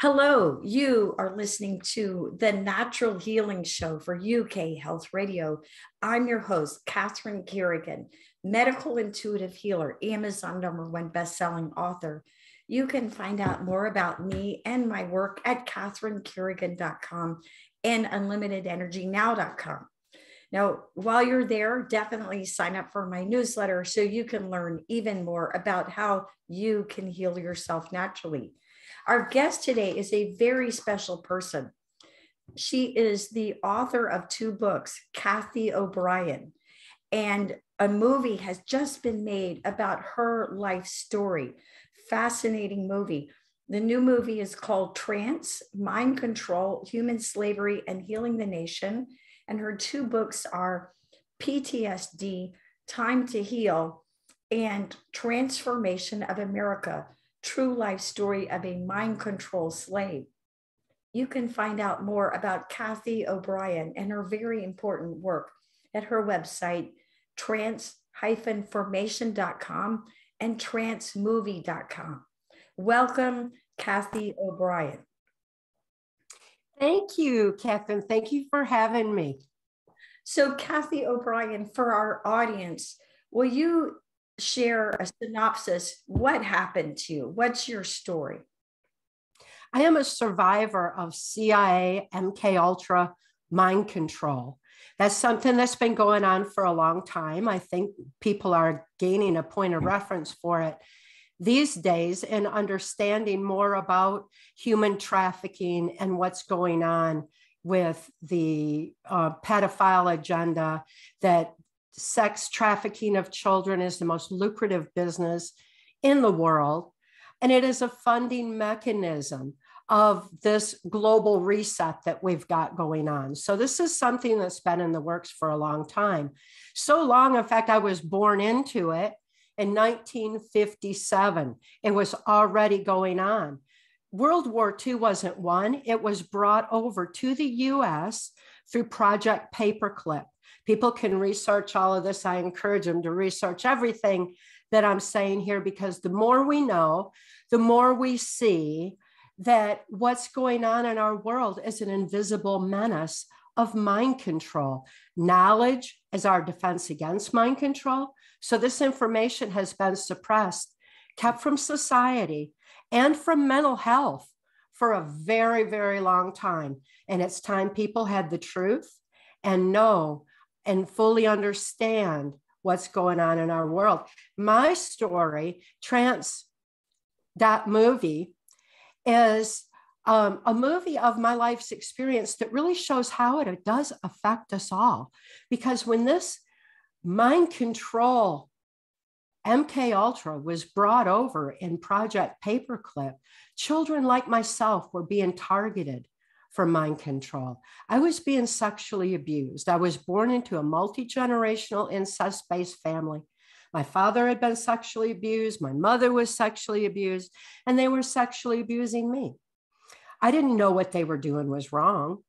Hello, you are listening to the Natural Healing Show for UK Health Radio. I'm your host, Catherine Carrigan, medical intuitive healer, Amazon #1 best-selling author. You can find out more about me and my work at catherinecarrigan.com and unlimitedenergynow.com. Now, while you're there, definitely sign up for my newsletter so you can learn even more about how you can heal yourself naturally. Our guest today is a very special person. She is the author of 2 books, Cathy O'Brien, and a movie has just been made about her life story. Fascinating movie. The new movie is called Trance, Mind Control, Human Slavery, and Healing the Nation. And her 2 books are PTSD, Time to Heal, and Transformation of America, True Life Story of a Mind Control Slave. You can find out more about Cathy O'Brien and her very important work at her website, trance-formation.com and trancemovie.com. Welcome, Cathy O'Brien. Thank you, Catherine. Thank you for having me. So, Cathy O'Brien, for our audience, will you share a synopsis? What happened to you? What's your story? I am a survivor of CIA MK Ultra mind control. That's something that's been going on for a long time. I think people are gaining a point of reference for it these days and understanding more about human trafficking and what's going on with the pedophile agenda, that sex trafficking of children is the most lucrative business in the world. And it is a funding mechanism of this global reset that we've got going on. So this is something that's been in the works for a long time. So long, in fact, I was born into it in 1957. It was already going on. World War II wasn't won. It was brought over to the US through Project Paperclip. People can research all of this. I encourage them to research everything that I'm saying here, because the more we know, the more we see that what's going on in our world is an invisible menace of mind control. Knowledge is our defense against mind control. So this information has been suppressed, kept from society and from mental health for a very, very long time. And it's time people had the truth and know and fully understand what's going on in our world. My story, Trance.movie, is a movie of my life's experience that really shows how it does affect us all. Because when this mind control MK Ultra was brought over in Project Paperclip, children like myself were being targeted for mind control. I was being sexually abused. I was born into a multi-generational incest-based family. My father had been sexually abused. My mother was sexually abused, and they were sexually abusing me. I didn't know what they were doing was wrong.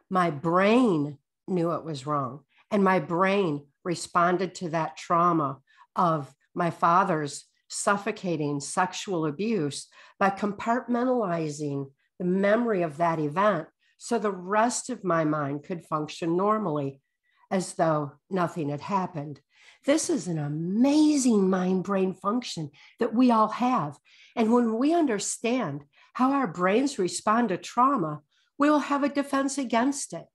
My brain knew it was wrong, and my brain responded to that trauma of my father's suffocating sexual abuse by compartmentalizing the memory of that event so the rest of my mind could function normally as though nothing had happened. This is an amazing mind-brain function that we all have. And when we understand how our brains respond to trauma, we will have a defense against it.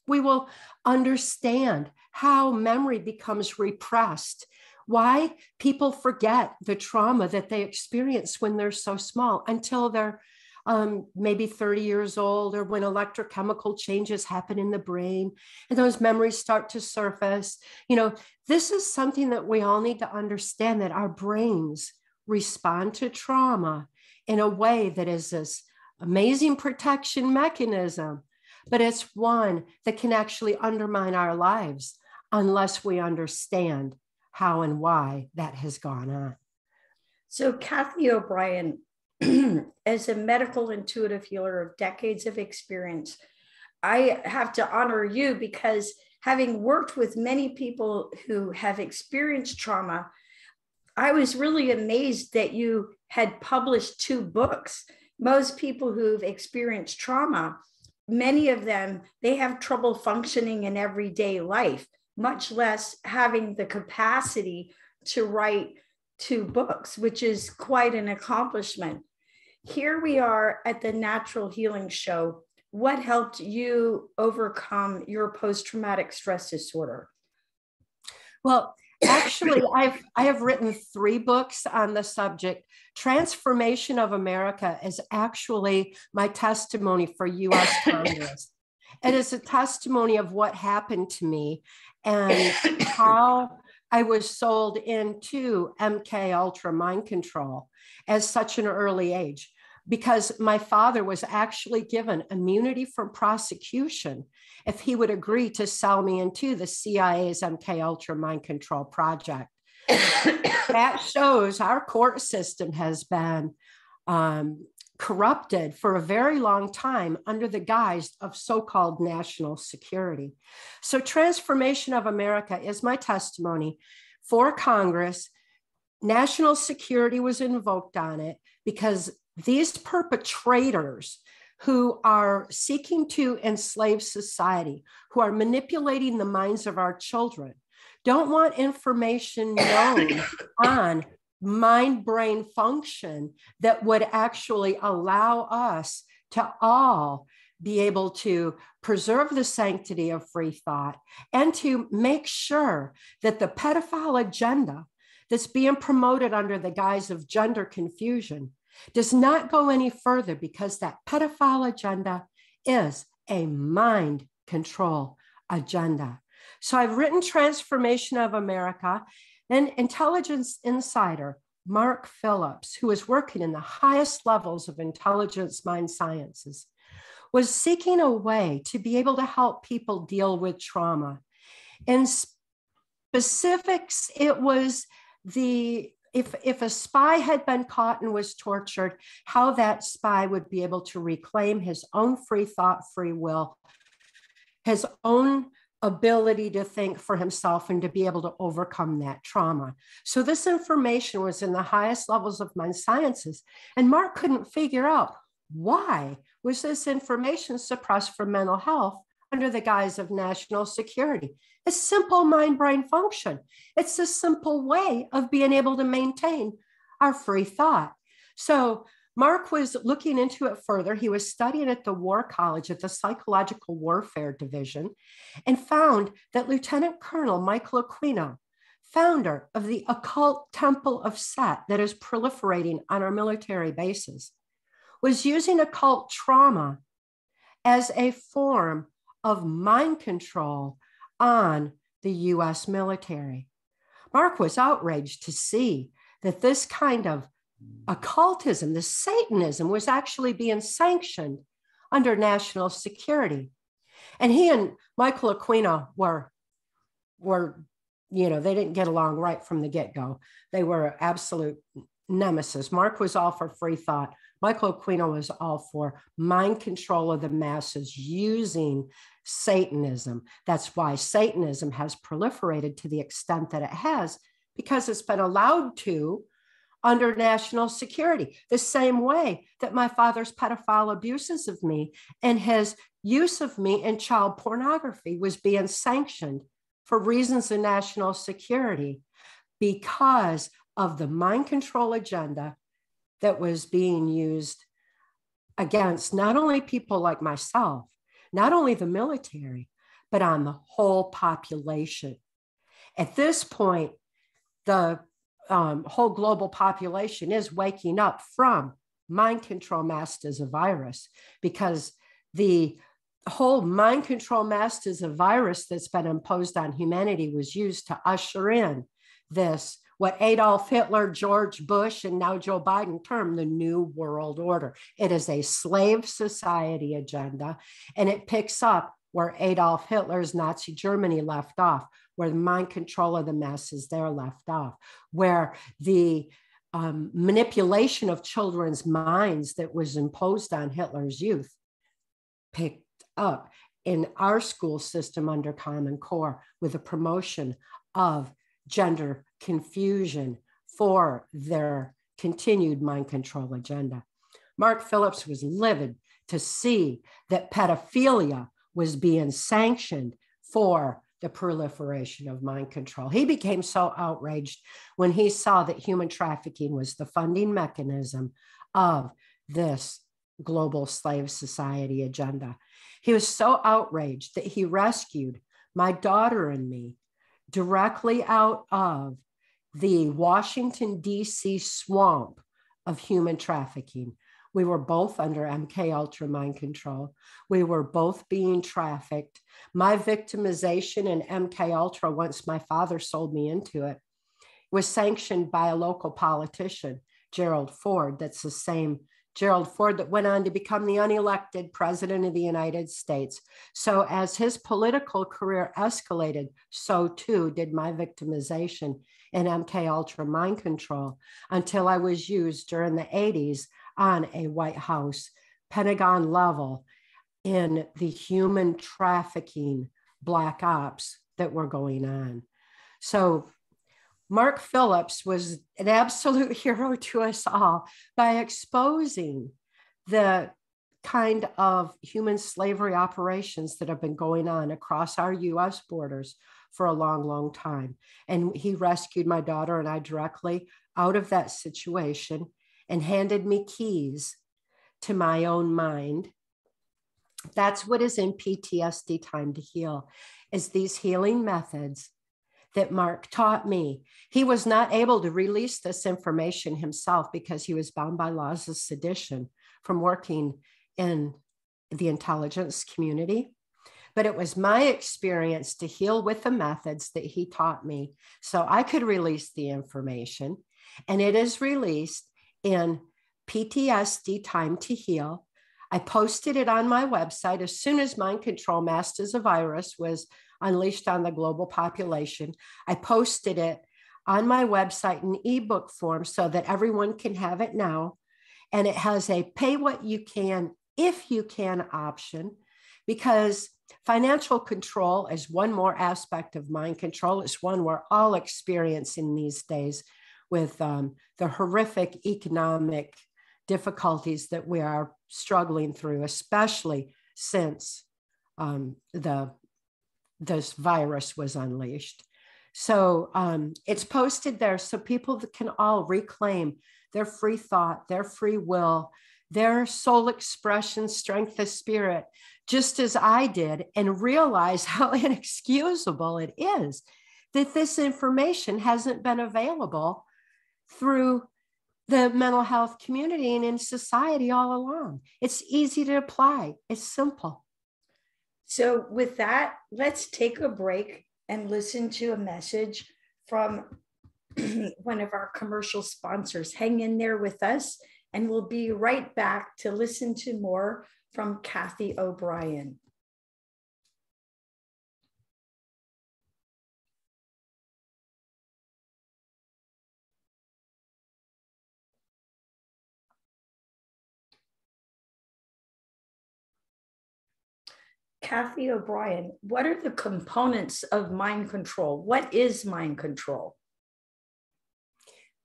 We will understand how memory becomes repressed, why people forget the trauma that they experience when they're so small until they're maybe 30 years old, or when electrochemical changes happen in the brain and those memories start to surface. This is something that we all need to understand, that our brains respond to trauma in a way that is this amazing protection mechanism, but it's one that can actually undermine our lives unless we understand how and why that has gone on. So Cathy O'Brien, as a medical intuitive healer of decades of experience, I have to honor you, because having worked with many people who have experienced trauma, I was really amazed that you had published 2 books. most people who've experienced trauma, many of them, they have trouble functioning in everyday life, much less having the capacity to write 2 books, which is quite an accomplishment. Here we are at the Natural Healing Show. What helped you overcome your post-traumatic stress disorder? Well, actually, I have written 3 books on the subject. Transformation of America is actually my testimony for U.S. Congress. It is a testimony of what happened to me and how I was sold into MK Ultra mind control at such an early age, because my father was actually given immunity from prosecution if he would agree to sell me into the CIA's MK Ultra mind control project. That shows our court system has been corrupted for a very long time under the guise of so-called national security. So Transformation of America is my testimony for Congress. National security was invoked on it because these perpetrators who are seeking to enslave society, who are manipulating the minds of our children, don't want information known on mind-brain function that would actually allow us to all be able to preserve the sanctity of free thought and to make sure that the pedophile agenda that's being promoted under the guise of gender confusion does not go any further, because that pedophile agenda is a mind control agenda. So I've written Transformation of America. Then intelligence insider Mark Phillips, who is working in the highest levels of intelligence mind sciences, was seeking a way to be able to help people deal with trauma. In specifics, it was if a spy had been caught and was tortured, how that spy would be able to reclaim his own free thought, free will, his own ability to think for himself and to be able to overcome that trauma. So this information was in the highest levels of mind sciences. And Mark couldn't figure out why was this information suppressed from mental health under the guise of national security. It's simple mind-brain function. It's a simple way of being able to maintain our free thought. So Mark was looking into it further. He was studying at the War College at the Psychological Warfare Division and found that Lieutenant Colonel Michael Aquino, founder of the occult Temple of Set that is proliferating on our military bases, was using occult trauma as a form of mind control on the US military. Mark was outraged to see that this kind of occultism, the Satanism, was actually being sanctioned under national security. And he and Michael Aquino were, they didn't get along right from the get-go. They were absolute nemesis. Mark was all for free thought. Michael Aquino was all for mind control of the masses using Satanism. That's why Satanism has proliferated to the extent that it has, because it's been allowed to under national security, the same way that my father's pedophile abuses of me and his use of me in child pornography was being sanctioned for reasons of national security because of the mind control agenda that was being used against not only people like myself, not only the military, but on the whole population. At this point, the whole global population is waking up from mind control masked as a virus, because the whole mind control masked as a virus that's been imposed on humanity was used to usher in this, what Adolf Hitler, George Bush, and now Joe Biden term the New World Order. It is a slave society agenda, and it picks up where Adolf Hitler's Nazi Germany left off, where the mind control of the masses there left off, where the manipulation of children's minds that was imposed on Hitler's youth picked up in our school system under Common Core with the promotion of gender confusion for their continued mind control agenda. Mark Phillips was livid to see that pedophilia was being sanctioned for the proliferation of mind control. He became so outraged when he saw that human trafficking was the funding mechanism of this global slave society agenda. He was so outraged that he rescued my daughter and me directly out of the Washington, D.C. swamp of human trafficking. We were both under MK Ultra mind control. We were both being trafficked. My victimization in MK Ultra, once my father sold me into it, was sanctioned by a local politician, Gerald Ford. That's the same Gerald Ford that went on to become the unelected president of the United States. So as his political career escalated, so too did my victimization in MK Ultra mind control, until I was used during the 80s on a White House Pentagon level in the human trafficking black ops that were going on. So Mark Phillips was an absolute hero to us all by exposing the kind of human slavery operations that have been going on across our US borders for a long, long time. And he rescued my daughter and I directly out of that situation and handed me keys to my own mind. That's what is in PTSD Time to Heal, is these healing methods that Mark taught me. He was not able to release this information himself because he was bound by laws of sedition from working in the intelligence community. But it was my experience to heal with the methods that he taught me so I could release the information. And it is released in PTSD Time to Heal. I posted it on my website as soon as Mind Control Masters a Virus was unleashed on the global population. I posted it on my website in ebook form so that everyone can have it now. And it has a pay what you can, if you can option, because financial control is one more aspect of mind control. It's one we're all experiencing these days with the horrific economic difficulties that we are struggling through, especially since this virus was unleashed. So it's posted there so people can all reclaim their free thought, their free will, their soul expression, strength of spirit, just as I did, and realize how inexcusable it is that this information hasn't been available through the mental health community and in society all along. It's easy to apply. It's simple. So with that, let's take a break and listen to a message from one of our commercial sponsors. Hang in there with us, and we'll be right back to listen to more from Cathy O'Brien. Cathy O'Brien, what are the components of mind control? What is mind control?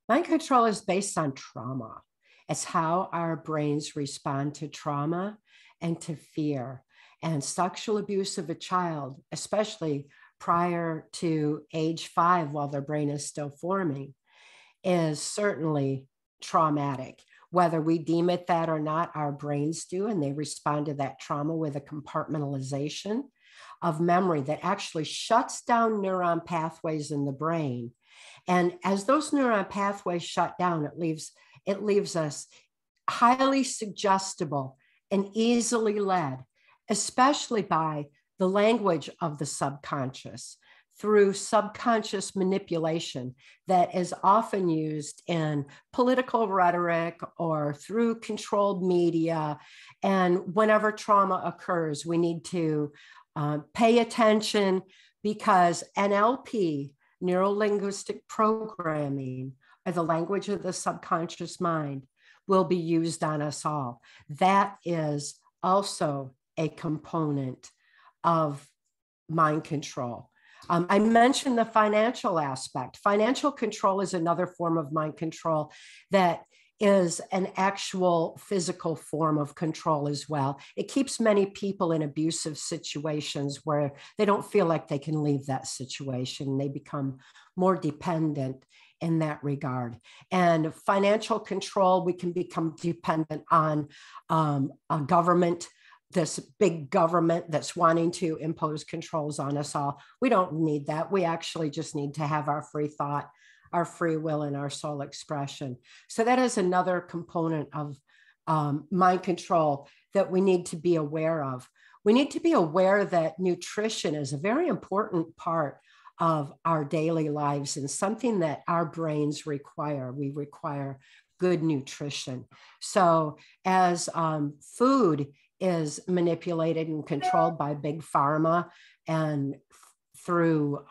Mind control is based on trauma. It's how our brains respond to trauma and to fear. And sexual abuse of a child, especially prior to age 5 while their brain is still forming, is certainly traumatic. Whether we deem it that or not, our brains do, and they respond to that trauma with a compartmentalization of memory that actually shuts down neuron pathways in the brain. And as those neuron pathways shut down, it leaves us highly suggestible and easily led, especially by the language of the subconscious, through subconscious manipulation that is often used in political rhetoric or through controlled media. And whenever trauma occurs, we need to pay attention, because NLP, neuro-linguistic programming, or the language of the subconscious mind, will be used on us all. That is also a component of mind control. I mentioned the financial aspect. Financial control is another form of mind control that is an actual physical form of control as well. It keeps many people in abusive situations where they don't feel like they can leave that situation. They become more dependent in that regard. And financial control, we can become dependent on a government, this big government that's wanting to impose controls on us all. We don't need that. We actually just need to have our free thought, our free will, and our soul expression. So that is another component of mind control that we need to be aware of. We need to be aware that nutrition is a very important part of our daily lives and something that our brains require. We require good nutrition. So as food is manipulated and controlled by big pharma and through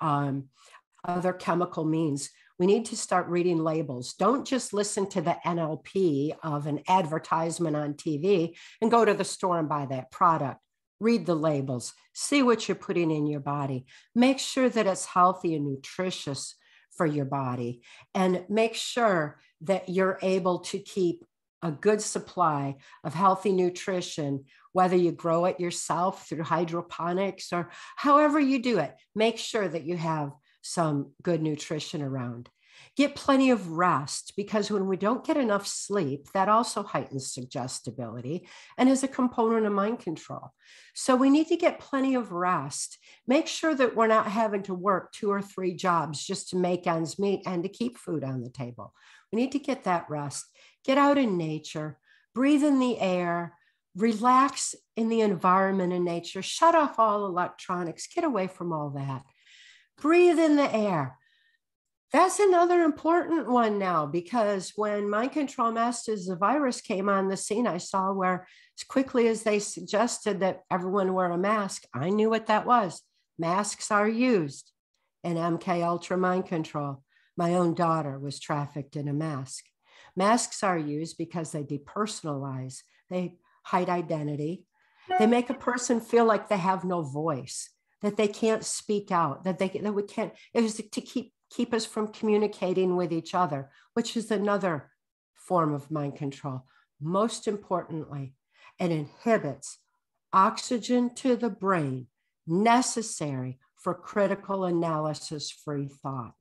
other chemical means, we need to start reading labels. Don't just listen to the NLP of an advertisement on TV and go to the store and buy that product. Read the labels, see what you're putting in your body. Make sure that it's healthy and nutritious for your body, and make sure that you're able to keep a good supply of healthy nutrition, whether you grow it yourself through hydroponics or however you do it. Make sure that you have some good nutrition around. Get plenty of rest, because when we don't get enough sleep, that also heightens suggestibility and is a component of mind control. So we need to get plenty of rest. Make sure that we're not having to work 2 or 3 jobs just to make ends meet and to keep food on the table. We need to get that rest. Get out in nature, breathe in the air, relax in the environment in nature, shut off all electronics, get away from all that. Breathe in the air. That's another important one now, because when Mind Control Masters, the virus came on the scene, I saw where as quickly as they suggested that everyone wear a mask, I knew what that was. Masks are used in MK Ultra Mind Control. My own daughter was trafficked in a mask. Masks are used because they depersonalize, they hide identity. They make a person feel like they have no voice, that they can't speak out, that we can't. It was to keep us from communicating with each other, which is another form of mind control. Most importantly, it inhibits oxygen to the brain necessary for critical analysis-free thought.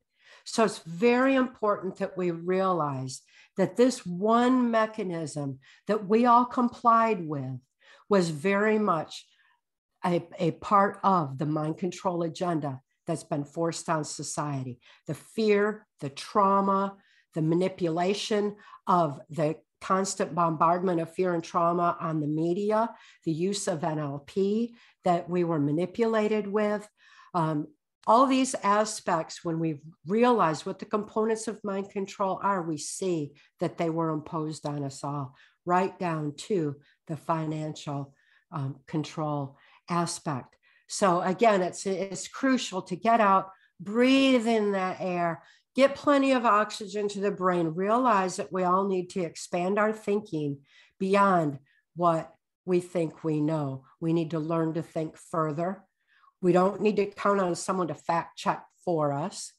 So it's very important that we realize that this one mechanism that we all complied with was very much a part of the mind control agenda that's been forced on society. The fear, the trauma, the manipulation of the constant bombardment of fear and trauma on the media, the use of NLP that we were manipulated with. All these aspects, when we realize what the components of mind control are, we see that they were imposed on us all, right down to the financial control aspect. So again, it's crucial to get out, breathe in that air, get plenty of oxygen to the brain, realize that we all need to expand our thinking beyond what we think we know. We need to learn to think further. We don't need to count on someone to fact check for us.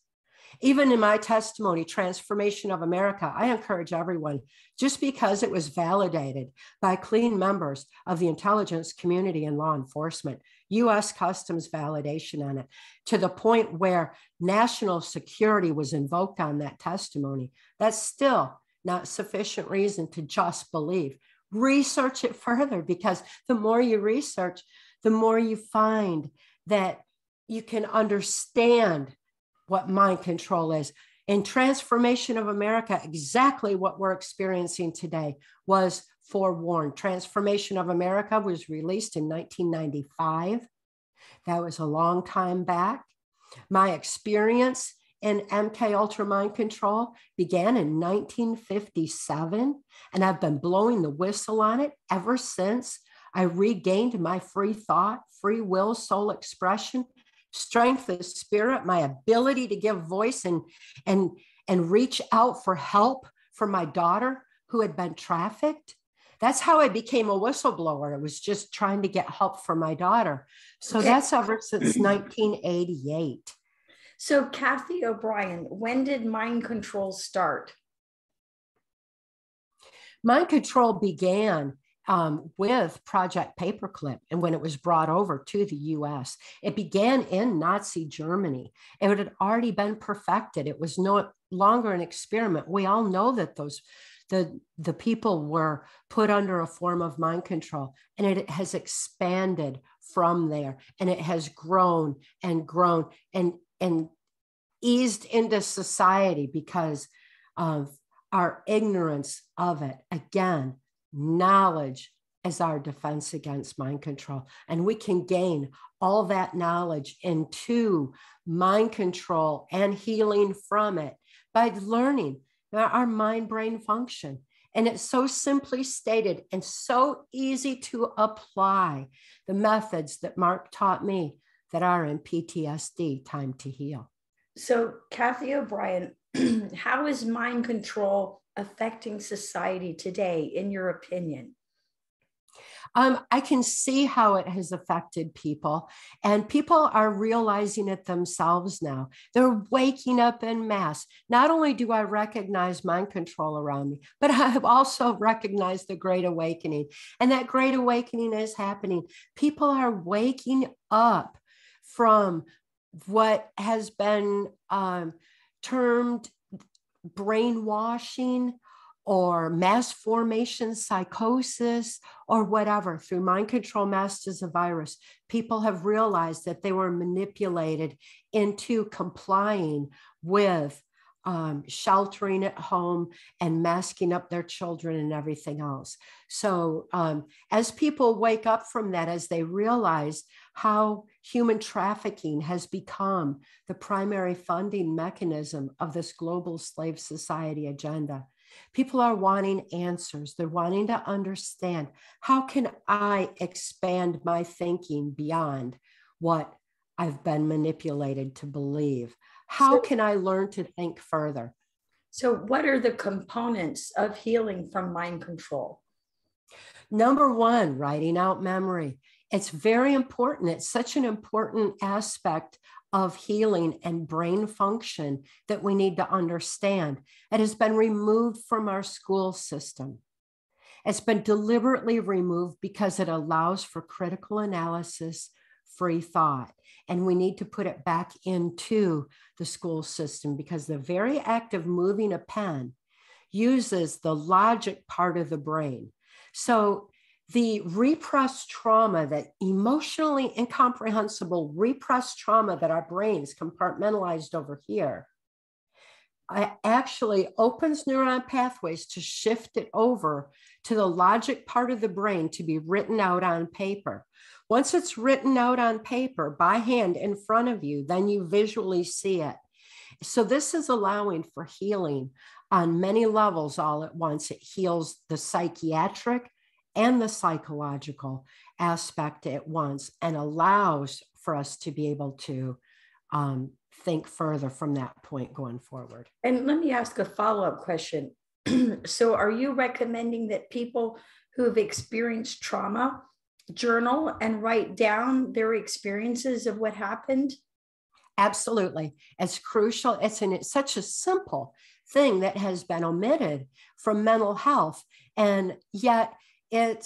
Even in my testimony, Transformation of America, I encourage everyone, just because it was validated by clean members of the intelligence community and law enforcement, U.S. Customs validation on it, to the point where national security was invoked on that testimony, that's still not sufficient reason to just believe. Research it further, because the more you research, the more you find that you can understand what mind control is. In Transformation of America, exactly what we're experiencing today was forewarned. Transformation of America was released in 1995. That was a long time back. My experience in MK Ultra Mind Control began in 1957, and I've been blowing the whistle on it ever since I regained my free thought, free will, soul expression, strength of spirit, my ability to give voice and reach out for help for my daughter who had been trafficked. That's how I became a whistleblower. I was just trying to get help for my daughter. So that's ever since 1988. So Cathy O'Brien, when did mind control start? Mind control began with Project Paperclip, and when it was brought over to the US, it began in Nazi Germany. It had already been perfected. It was no longer an experiment. We all know that the people were put under a form of mind control, and it has expanded from there, and it has grown and grown and eased into society because of our ignorance of it. Again, knowledge is our defense against mind control. And we can gain all that knowledge into mind control and healing from it by learning our mind-brain function. And it's so simply stated and so easy to apply, the methods that Mark taught me that are in PTSD, Time to Heal. So, Cathy O'Brien, how is mind control affecting society today, in your opinion? I can see how it has affected people, and people are realizing it themselves now. They're waking up en masse. Not only do I recognize mind control around me, but I have also recognized the Great Awakening. And that Great Awakening is happening. People are waking up from what has been termed brainwashing or mass formation psychosis or whatever. Through mind control masked as a virus, people have realized that they were manipulated into complying with sheltering at home and masking up their children and everything else. So as people wake up from that, as they realize how human trafficking has become the primary funding mechanism of this global slave society agenda, people are wanting answers. They're wanting to understand, how can I expand my thinking beyond what I've been manipulated to believe? How can I learn to think further? So, what are the components of healing from mind control? Number one, writing out memory. It's very important. It's such an important aspect of healing and brain function that we need to understand. It has been removed from our school system. It's been deliberately removed because it allows for critical analysis, free thought. And we need to put it back into the school system, because the very act of moving a pen uses the logic part of the brain. So the repressed trauma, that emotionally incomprehensible repressed trauma that our brains compartmentalized over here, actually opens neuron pathways to shift it over to the logic part of the brain to be written out on paper. Once it's written out on paper by hand in front of you, then you visually see it. So this is allowing for healing on many levels all at once. It heals the psychiatric and the psychological aspect at once, and allows for us to be able to think further from that point going forward. And let me ask a follow-up question. So are you recommending that people who have experienced trauma journal and write down their experiences of what happened? Absolutely. It's crucial. It's such a simple thing that has been omitted from mental health. And yet it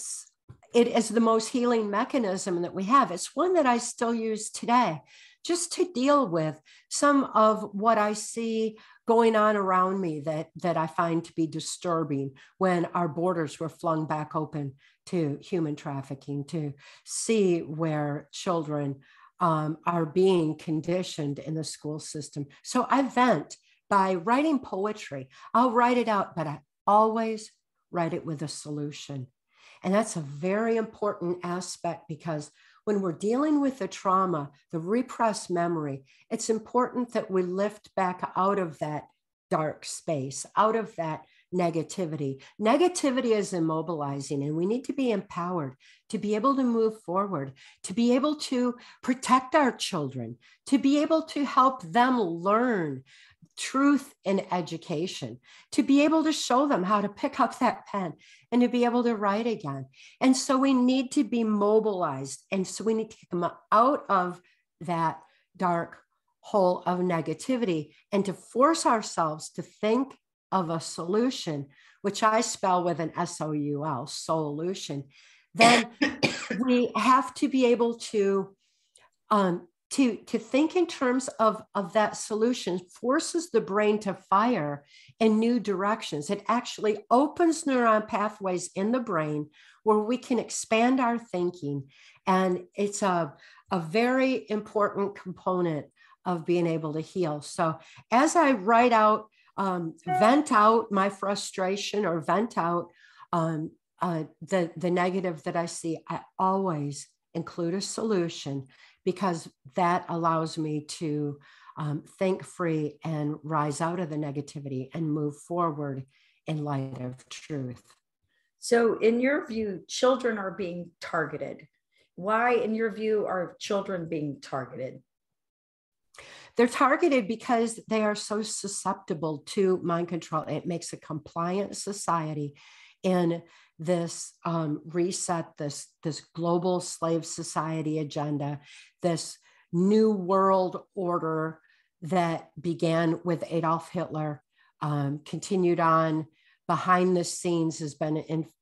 is the most healing mechanism that we have. It's one that I still use today, just to deal with some of what I see going on around me that I find to be disturbing, when our borders were flung back open to human trafficking, to see where children are being conditioned in the school system. So I vent by writing poetry. I'll write it out, but I always write it with a solution. And that's a very important aspect, because when we're dealing with the trauma, the repressed memory, it's important that we lift back out of that dark space, out of that negativity. Negativity is immobilizing, and we need to be empowered to be able to move forward, to be able to protect our children, to be able to help them learn truth in education, to be able to show them how to pick up that pen and to be able to write again. And so we need to be mobilized. And so we need to come out of that dark hole of negativity and to force ourselves to think of a solution which I spell with an SOUL, solution, then we have to be able to think in terms of that solution forces the brain to fire in new directions. It actually opens neuron pathways in the brain where we can expand our thinking. And it's a very important component of being able to heal. So as I write out, vent out my frustration or vent out the negative that I see, I always include a solution, because that allows me to think free and rise out of the negativity and move forward in light of truth. So in your view, children are being targeted. Why, in your view, are children being targeted? They're targeted because they are so susceptible to mind control. It makes a compliant society in this reset, this global slave society agenda, this new world order that began with Adolf Hitler, continued on behind the scenes, has been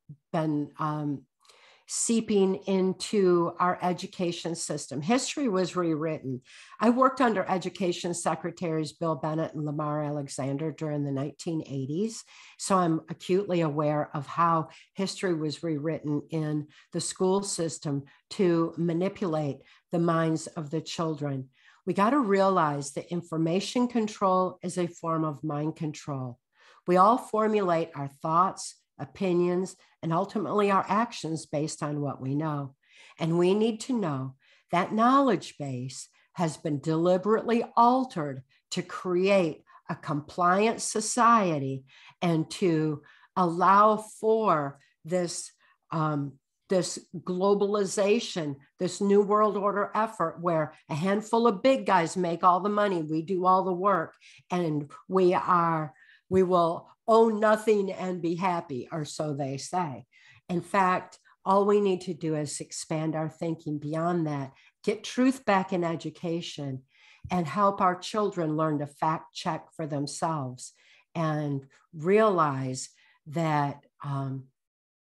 seeping into our education system. History was rewritten. I worked under Education Secretaries Bill Bennett and Lamar Alexander during the 1980s. So I'm acutely aware of how history was rewritten in the school system to manipulate the minds of the children. We got to realize that information control is a form of mind control. We all formulate our thoughts, opinions, and ultimately our actions based on what we know. And we need to know that knowledge base has been deliberately altered to create a compliant society and to allow for this globalization, this new world order effort where a handful of big guys make all the money, we do all the work, and we will own nothing and be happy, or so they say. In fact, all we need to do is expand our thinking beyond that, get truth back in education, and help our children learn to fact check for themselves and realize that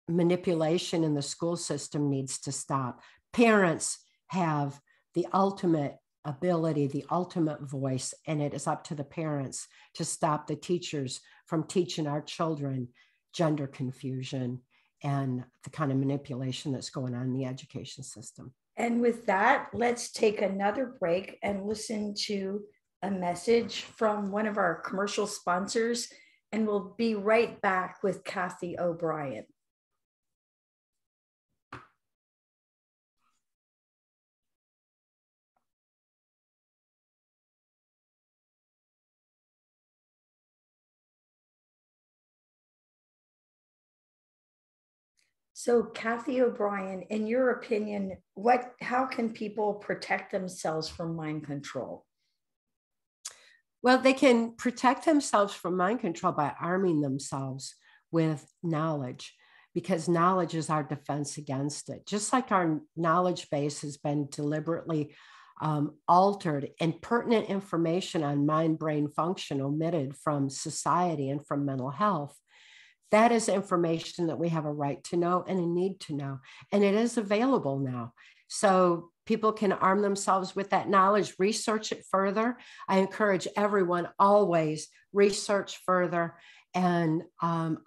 manipulation in the school system needs to stop. Parents have the ultimate ability, the ultimate voice, and it is up to the parents to stop the teachers from teaching our children gender confusion and the kind of manipulation that's going on in the education system. And with that, let's take another break and listen to a message from one of our commercial sponsors, and we'll be right back with Cathy O'Brien. So, Cathy O'Brien, in your opinion, how can people protect themselves from mind control? Well, they can protect themselves from mind control by arming themselves with knowledge, because knowledge is our defense against it. Just like our knowledge base has been deliberately altered and pertinent information on mind-brain function omitted from society and from mental health, that is information that we have a right to know and a need to know. And it is available now. So people can arm themselves with that knowledge, research it further. I encourage everyone always research further and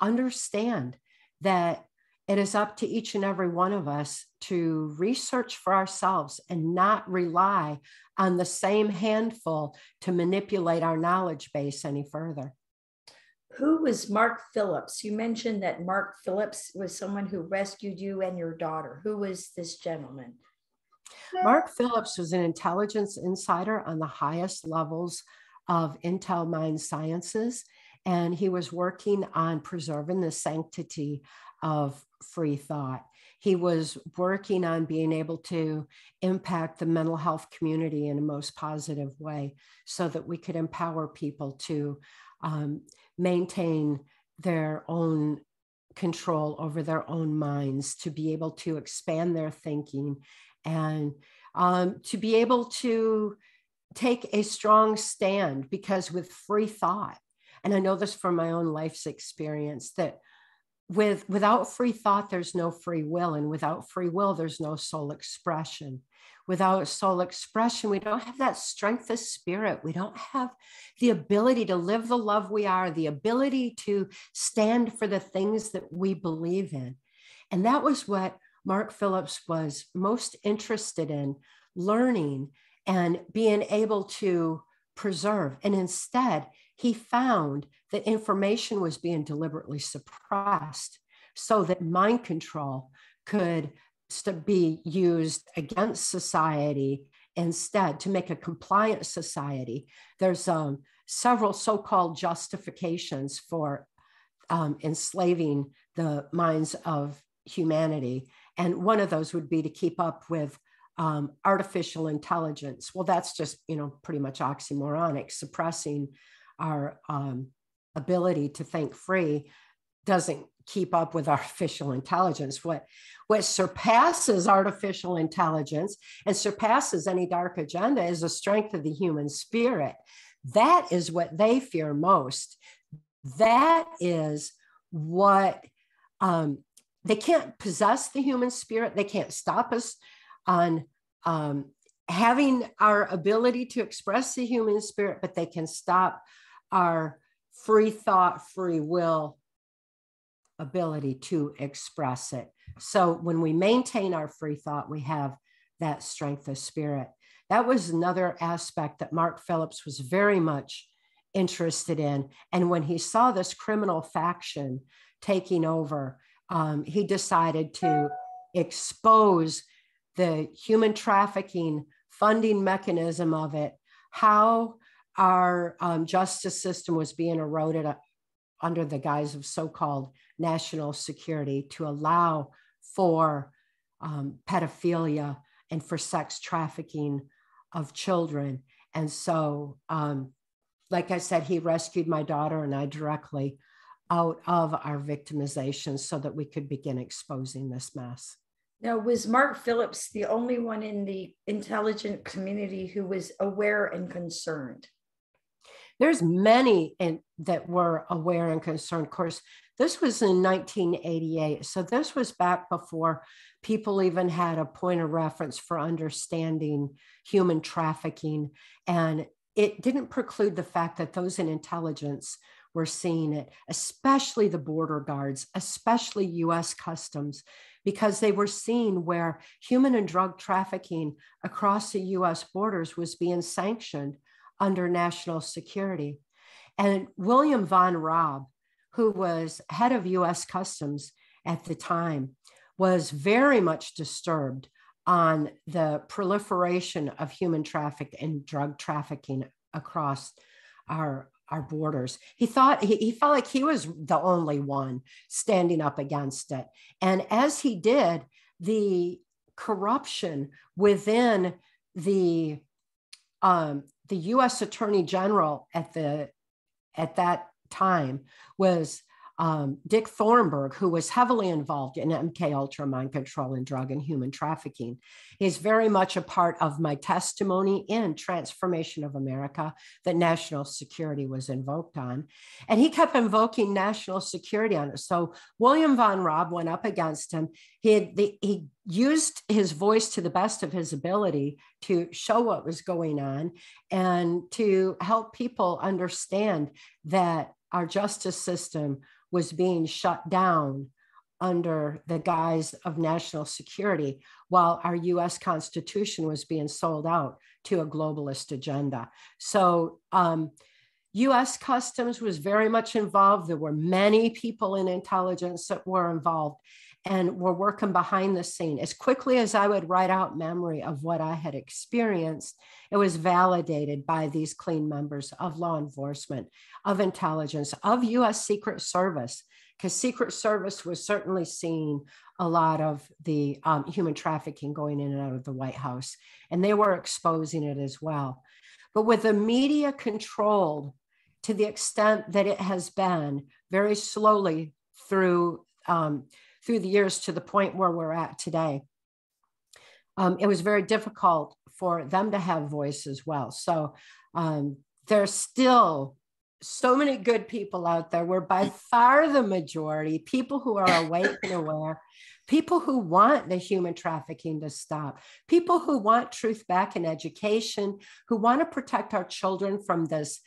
understand that it is up to each and every one of us to research for ourselves and not rely on the same handful to manipulate our knowledge base any further. Who was Mark Phillips? You mentioned that Mark Phillips was someone who rescued you and your daughter. Who was this gentleman? Mark Phillips was an intelligence insider on the highest levels of Intel Mind Sciences, and he was working on preserving the sanctity of free thought. He was working on being able to impact the mental health community in a most positive way so that we could empower people to maintain their own control over their own minds, to be able to expand their thinking, and to be able to take a strong stand. Because with free thought, and I know this from my own life's experience, that without free thought, there's no free will. And without free will, there's no soul expression. Without soul expression, we don't have that strength of spirit. We don't have the ability to live the love we are, the ability to stand for the things that we believe in. And that was what Mark Phillips was most interested in learning and being able to preserve. And instead, he found that information was being deliberately suppressed so that mind control could be used against society instead to make a compliant society. There's several so-called justifications for enslaving the minds of humanity. And one of those would be to keep up with artificial intelligence. Well, that's just, pretty much oxymoronic. Suppressing our ability to think free doesn't keep up with artificial intelligence. What surpasses artificial intelligence and surpasses any dark agenda is the strength of the human spirit. That is what they fear most. That is what they can't possess the human spirit. They can't stop us on having our ability to express the human spirit, but they can stop our free thought, free will ability to express it. So when we maintain our free thought, we have that strength of spirit. That was another aspect that Mark Phillips was very much interested in. And when he saw this criminal faction taking over, he decided to expose the human trafficking funding mechanism of it, how our justice system was being eroded under the guise of so-called national security to allow for pedophilia and for sex trafficking of children. And so, like I said, he rescued my daughter and I directly out of our victimization so that we could begin exposing this mess. Now, was Mark Phillips the only one in the intelligent community who was aware and concerned? There's many that were aware and concerned. Of course, this was in 1988. So this was back before people even had a point of reference for understanding human trafficking. And it didn't preclude the fact that those in intelligence were seeing it, especially the border guards, especially US Customs, because they were seeing where human and drug trafficking across the US borders was being sanctioned under national security. And William von Raab, who was head of US Customs at the time, was very much disturbed on the proliferation of human traffic and drug trafficking across our borders. He felt like he was the only one standing up against it. And as he did, the corruption within the U.S. Attorney General at that time was Dick Thornburg, who was heavily involved in MK Ultra, mind control, and drug and human trafficking. He's very much a part of my testimony in Transformation of America that national security was invoked on. And he kept invoking national security on it. So William von Raab went up against him. He used his voice to the best of his ability to show what was going on and to help people understand that our justice system was being shut down under the guise of national security, while our US Constitution was being sold out to a globalist agenda. So US Customs was very much involved. There were many people in intelligence that were involved and were working behind the scene. As quickly as I would write out memory of what I had experienced, it was validated by these clean members of law enforcement, of intelligence, of US Secret Service, because Secret Service was certainly seeing a lot of the human trafficking going in and out of the White House, and they were exposing it as well. But with the media controlled to the extent that it has been very slowly through the years to the point where we're at today, it was very difficult for them to have voice as well. So there's still so many good people out there. We're by far the majority, people who are awake and aware, people who want the human trafficking to stop, people who want truth back in education, who want to protect our children from this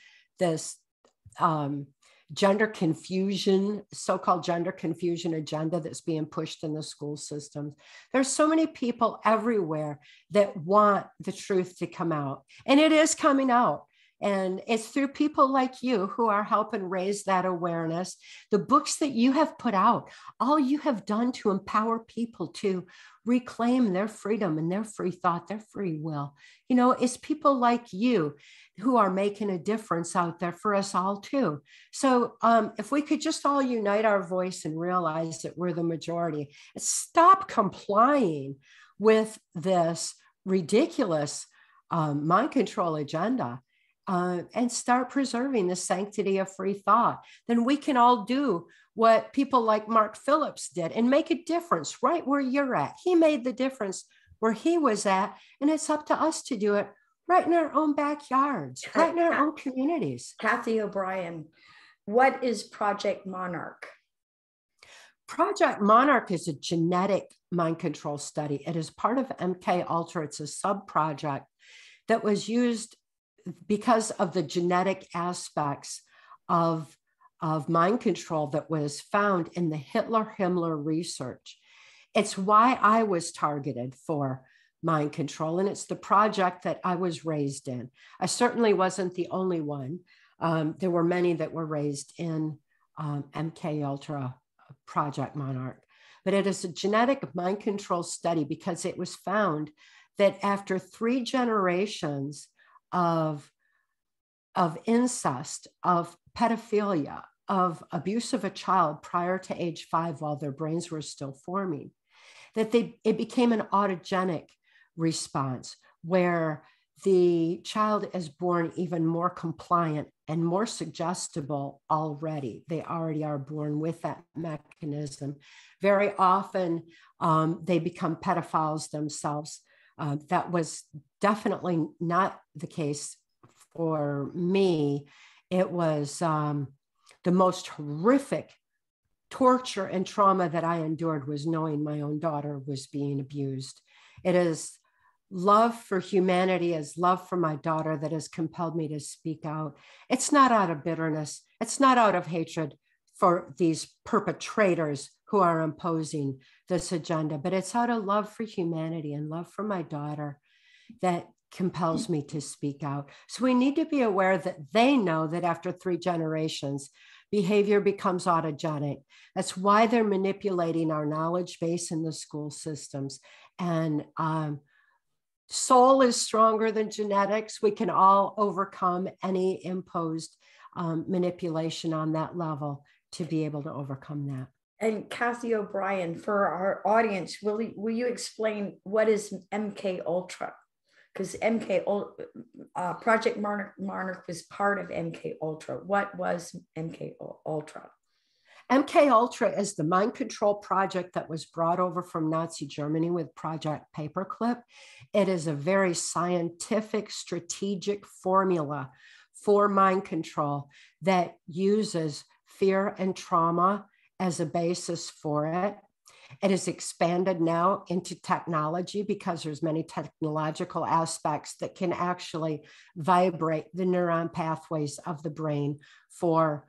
gender confusion, so-called gender confusion agenda that's being pushed in the school systems. There's so many people everywhere that want the truth to come out, and it is coming out. And it's through people like you who are helping raise that awareness. The books that you have put out, all you have done to empower people to reclaim their freedom and their free thought, their free will. You know, it's people like you who are making a difference out there for us all too. So if we could just all unite our voice and realize that we're the majority, and stop complying with this ridiculous mind control agenda, and start preserving the sanctity of free thought, then we can all do what people like Mark Phillips did and make a difference right where you're at. He made the difference where he was at, and it's up to us to do it right in our own backyards, right in our own communities. Cathy O'Brien, what is Project Monarch? Project Monarch is a genetic mind control study. It is part of MK Ultra. It's a sub-project that was used because of the genetic aspects of mind control that was found in the Hitler-Himmler research. It's why I was targeted for mind control, and it's the project that I was raised in. I certainly wasn't the only one. There were many that were raised in MK Ultra Project Monarch, but it is a genetic mind control study because it was found that after 3 generations of incest, of pedophilia, of abuse of a child prior to age 5 while their brains were still forming, that it became an autogenic response where the child is born even more compliant and more suggestible already. They already are born with that mechanism. Very often they become pedophiles themselves. That was definitely not the case for me. It was the most horrific torture and trauma that I endured was knowing my own daughter was being abused. It is love for humanity, as love for my daughter, that has compelled me to speak out. It's not out of bitterness. It's not out of hatred for these perpetrators who are imposing this agenda, but it's out of love for humanity and love for my daughter that compels me to speak out. So we need to be aware that they know that after 3 generations, behavior becomes autogenic. That's why they're manipulating our knowledge base in the school systems. And soul is stronger than genetics. We can all overcome any imposed manipulation on that level to be able to overcome that. And Cathy O'Brien, for our audience, will you explain what is MK Ultra? Because Project Monarch was part of MK Ultra. What was MK Ultra? MK Ultra is the mind control project that was brought over from Nazi Germany with Project Paperclip. It is a very scientific, strategic formula for mind control that uses fear and trauma as a basis for it. It is expanded now into technology because there's many technological aspects that can actually vibrate the neuron pathways of the brain for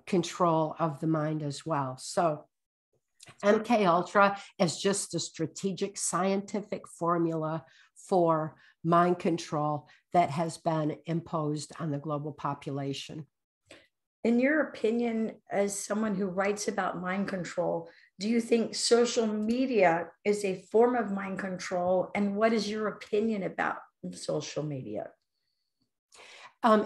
control of the mind as well. So MK Ultra is just a strategic scientific formula for mind control that has been imposed on the global population. In your opinion, as someone who writes about mind control, do you think social media is a form of mind control? And what is your opinion about social media?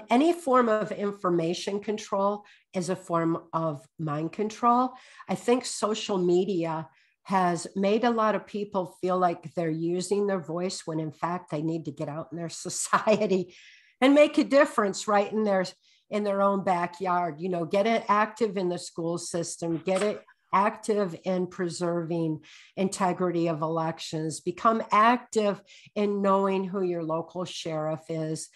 Any form of information control is a form of mind control. I think social media has made a lot of people feel like they're using their voice when in fact they need to get out in their society and make a difference right in their own backyard. You know, get it active in the school system, get it active in preserving integrity of elections, become active in knowing who your local sheriff is.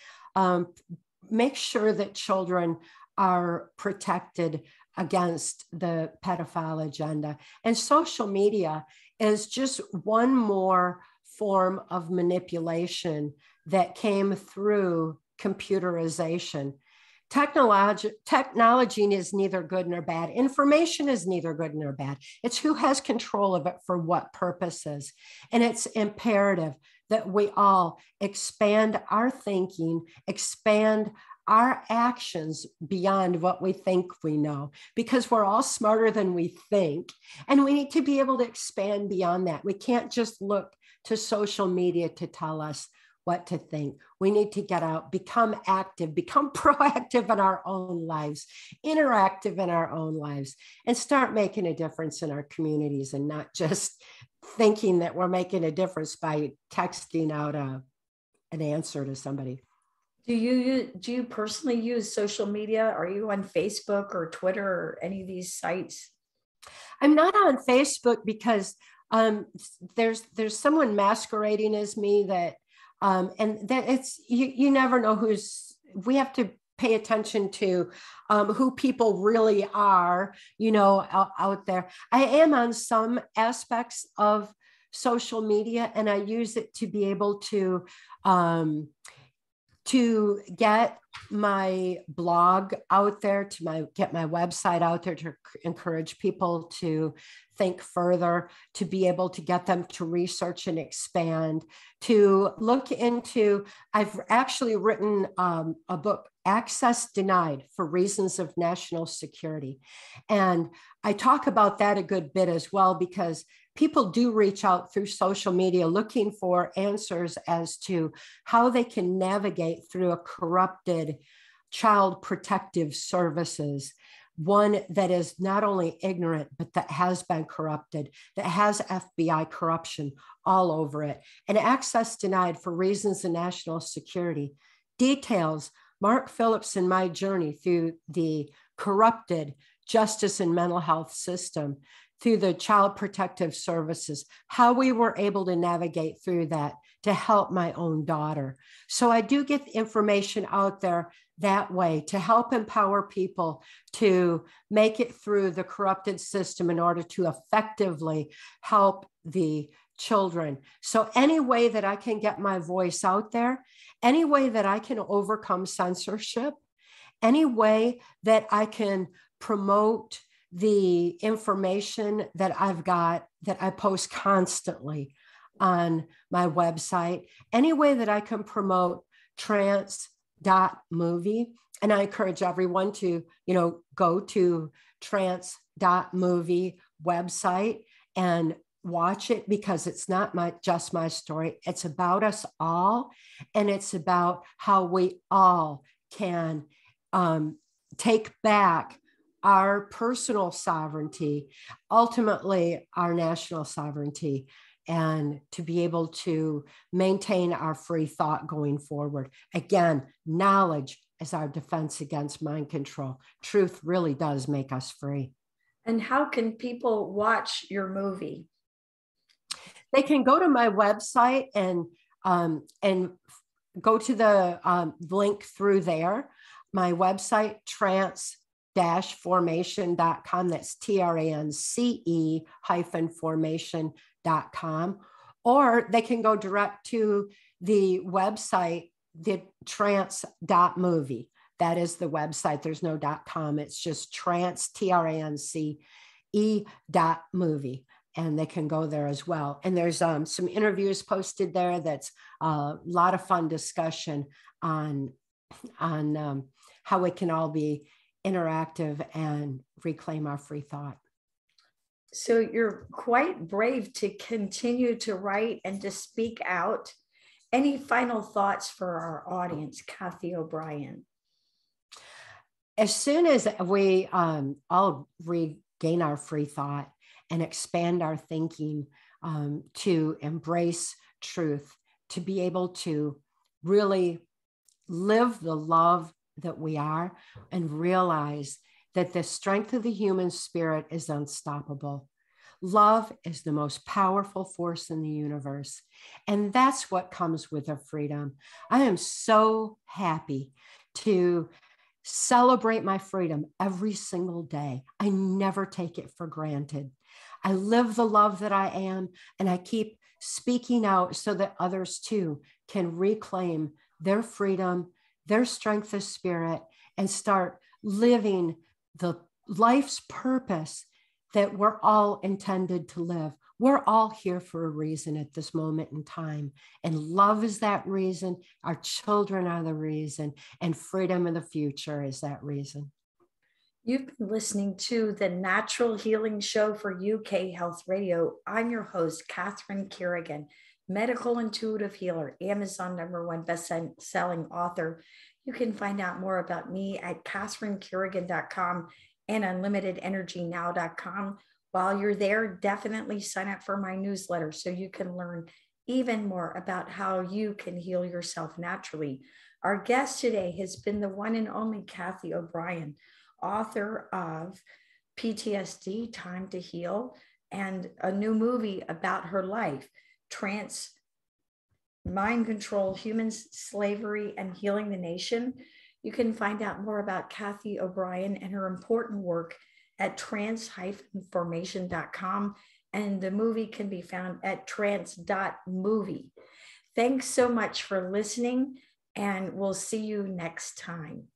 make sure that children are protected against the pedophile agenda. And social media is just one more form of manipulation that came through computerization. Technology is neither good nor bad. Information is neither good nor bad. It's who has control of it for what purposes. And it's imperative that we all expand our thinking, expand our actions beyond what we think we know, because we're all smarter than we think. And we need to be able to expand beyond that. We can't just look to social media to tell us what to think. We need to get out, become active, become proactive in our own lives, interactive in our own lives, and start making a difference in our communities, and not just thinking that we're making a difference by texting out an answer to somebody. Do you personally use social media? Are you on Facebook or Twitter or any of these sites? I'm not on Facebook because there's someone masquerading as me that and that it's you never know we have to pay attention to who people really are, out there. I am on some aspects of social media, and I use it to be able to get my blog out there, get my website out there, to encourage people to think further, to be able to get them to research and expand, to look into. I've actually written a book, Access Denied for Reasons of National Security. And I talk about that a good bit as well, because people do reach out through social media looking for answers as to how they can navigate through a corrupted child protective services, one that is not only ignorant, but that has been corrupted, that has FBI corruption all over it. And Access Denied for Reasons of National Security details Mark Phillips and my journey through the corrupted justice and mental health system, through the child protective services, how we were able to navigate through that to help my own daughter. So I do get information out there that way to help empower people to make it through the corrupted system in order to effectively help the children. So any way that I can get my voice out there, any way that I can overcome censorship, any way that I can promote the information that I've got, that I post constantly on my website, any way that I can promote trance.movie. And I encourage everyone to, go to trance.movie website and watch it, because it's not just my story. It's about us all. And it's about how we all can take back our personal sovereignty, ultimately our national sovereignty, and to be able to maintain our free thought going forward. Again, knowledge is our defense against mind control. Truth really does make us free. And how can people watch your movie? They can go to my website and go to the link through there. My website, trance-formation.com. That's trance-formation.com. Or they can go direct to the website, the trance.movie. That is the website. There's no .com. It's just trance, trance.movie. And they can go there as well. And there's some interviews posted there. That's a lot of fun discussion on how we can all be interactive and reclaim our free thought. So you're quite brave to continue to write and to speak out. Any final thoughts for our audience, Cathy O'Brien? As soon as we all regain our free thought and expand our thinking to embrace truth, to be able to really live the love that we are, and realize that the strength of the human spirit is unstoppable. Love is the most powerful force in the universe. And that's what comes with our freedom. I am so happy to celebrate my freedom every single day. I never take it for granted. I live the love that I am, and I keep speaking out so that others too can reclaim their freedom, their strength of spirit, and start living the life's purpose that we're all intended to live. We're all here for a reason at this moment in time. And love is that reason. Our children are the reason. And freedom in the future is that reason. You've been listening to the Natural Healing Show for UK Health Radio. I'm your host, Catherine Carrigan, medical intuitive healer, Amazon #1 best-selling author. You can find out more about me at CatherineCarrigan.com and UnlimitedEnergyNow.com. While you're there, definitely sign up for my newsletter so you can learn even more about how you can heal yourself naturally. Our guest today has been the one and only Cathy O'Brien, author of PTSD, Time to Heal, and a new movie about her life, Trance, Mind Control, Humans, Slavery, and Healing the Nation. You can find out more about Cathy O'Brien and her important work at trance-formation.com, and the movie can be found at trance.movie. Thanks so much for listening, and we'll see you next time.